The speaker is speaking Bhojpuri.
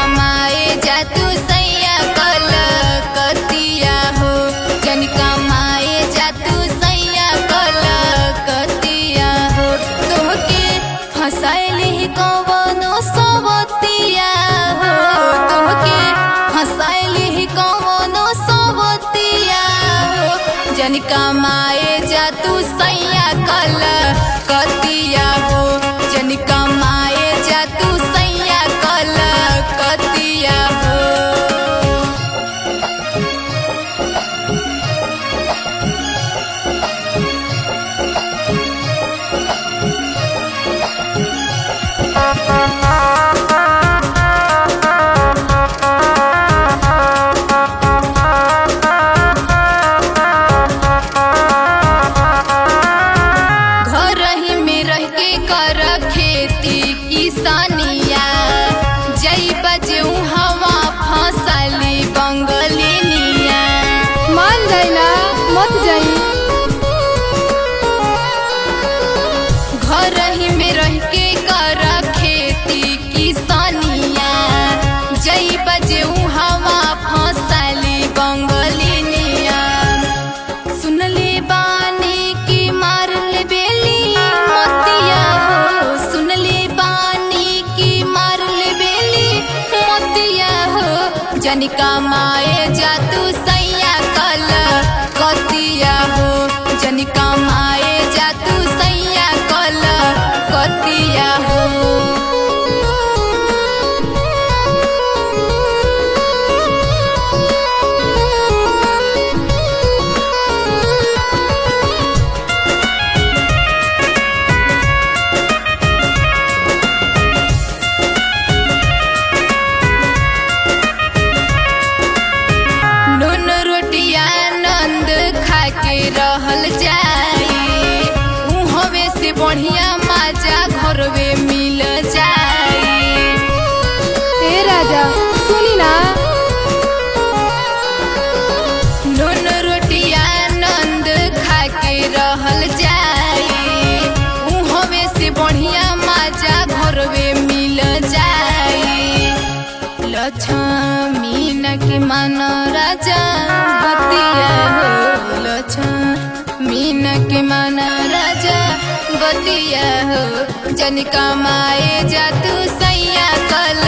कमाए जा तू सैया कल कतिया हो, जन कमाए जा तू सैया कल कतिया हो। तोहके फसाइली कवनो सबतिया हो, तोहके फसाइली कवनो सबतिया हो, जन कमाए जा तू सैया कल कतिया हो, जन कमाए जा तू सैया कल कतिया हो। किसानिया जई बजे हवा फसली बंगलिनिया। मान जाई ना मत जाई, घर ही में रह के कर खेती किसानिया जई बजे हवा फसली बंगलिनिया। सुनले बानी की मार ले बेली मोतिया हो, सुनले जन कमाए जा तू सैया कल कतिया हो, जन कमाए जा तू सैया कल कतिया हो। के रहल जाई उहवे से बढ़िया माजा घरवे मिल जाई। ए राजा सुनी ना, नून रोटिया नंद खा के रहल जाई उहवे से बढ़िया माजा घरवे मिल जाई। लक्ष्मी न के मान राजा बतिया हो, मीन के मन राजा बतिया हो, जन कमाए जा तू सैया कल